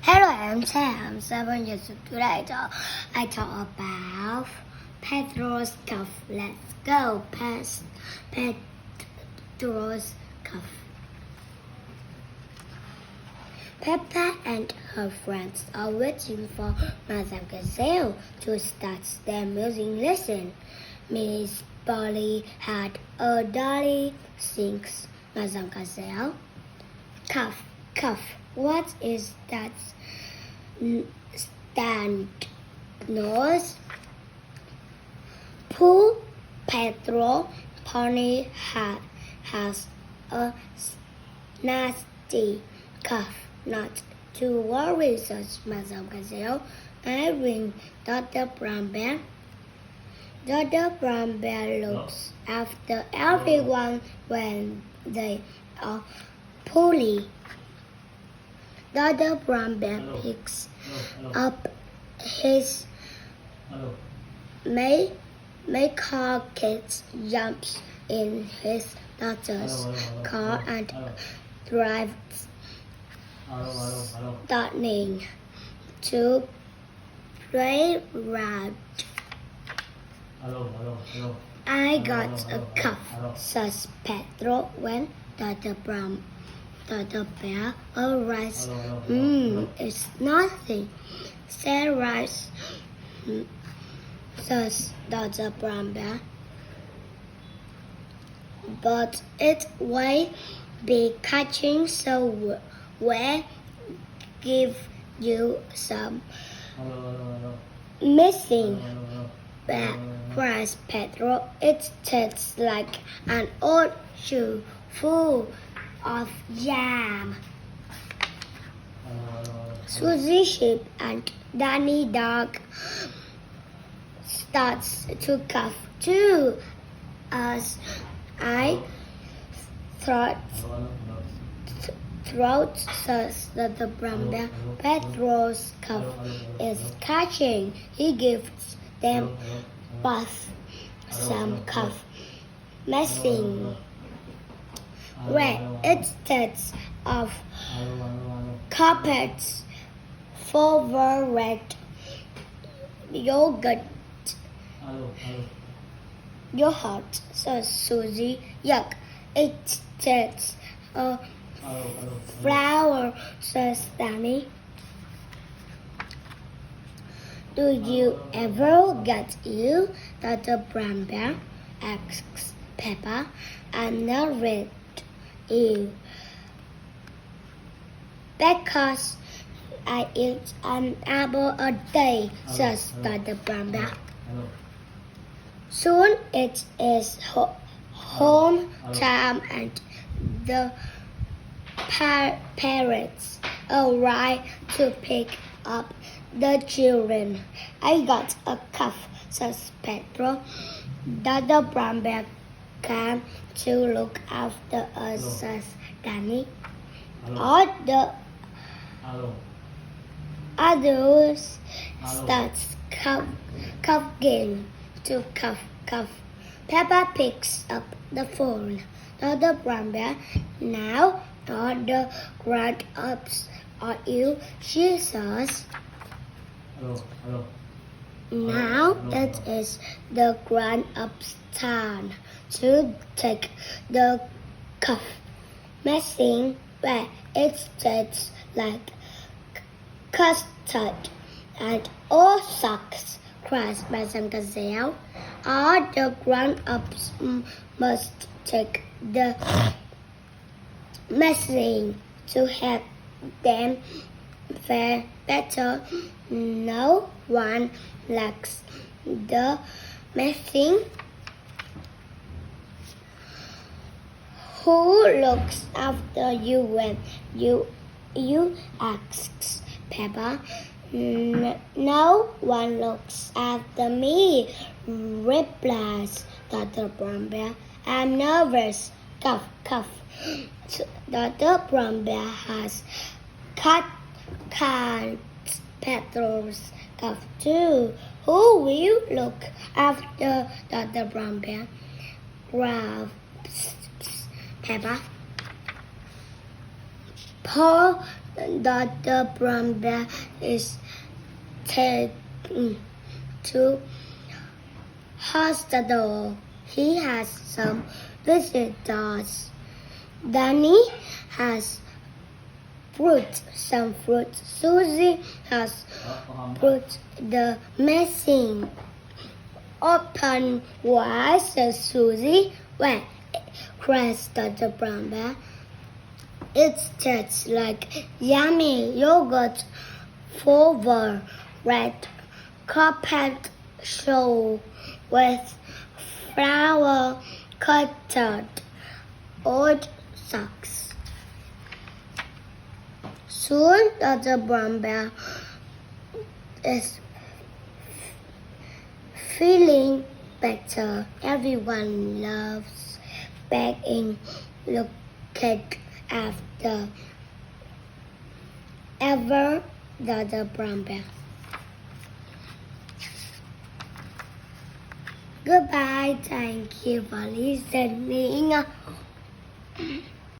Hello, I'm Sam. I'm 7 years old. Today I talk about Pedro's cough. Let's go past Pedro's cough. Peppa and her friends are waiting for Mother Gazelle to start their music lesson. Miss Polly had a dolly, sings Mother Gazelle. Cough, cough. What is that stand nose? Poor Pedro Pony has a nasty cough. Not to worry, says Mother Gazelle. I ring Dr. Brown Bear. Dr. Brown Bear looks after everyone when they are poorly. Dr. Brown Bear picks up his car, kids, jumps in his daughter's car and drives starting to play round. I got a cough, says Pedro when Dr. Bear arrives. It's nothing, says Dr. Brown Bear. But it will be catching, so we'll give you some missing cries Pedro. It tastes like an old shoe full of jam. Susie Sheep and Danny Dog starts to cough too, as I throat says that the brown bear. Pedro's cough is catching. He gives them both some cough messing. Where it tastes of carpets, favorite yogurt, says Susie. Yuck, it tastes of flour, says Danny. Do you ever get ill? Dr. Brown Bear asks Peppa. I'm not read ill because I eat an apple a day, says Dr. Brown Bear. Soon it is home time and the parents arrive to pick up the children. I got a cough, says Pedro. Dr. Brown Bear came to look after us, says Danny. All the others start coughing to cough. Peppa picks up the phone. Dr. Brown Bear, now all the grown-ups are ill, she says. Now it is the grown-ups' turn to take the cough messing where it tastes like custard and all sucks, cries Madame Gazelle. All the grown-ups must take the messing to help them fare better. No one likes the messing. Who looks after you when you asks Peppa. No one looks after me, replies Dr. Brown Bear. I'm nervous. Cough, cough. Dr. Brown Bear has cut Pedro's cough too. Who will look after Dr. Brown Bear? Grabs Peppa. Poor Dr. Brown Bear is taken to hospital. He has some visitors. Danny has some fruit. Susie has put the missing. Open wide, says Susie. Well, cries Dr. Brown Bear. It tastes like yummy yogurt over red carpet show with flour coated old socks. Soon Dr. Brown Bear is feeling better. Everyone loves begging looking after ever Dr. Brown Bear. Goodbye. Thank you for listening.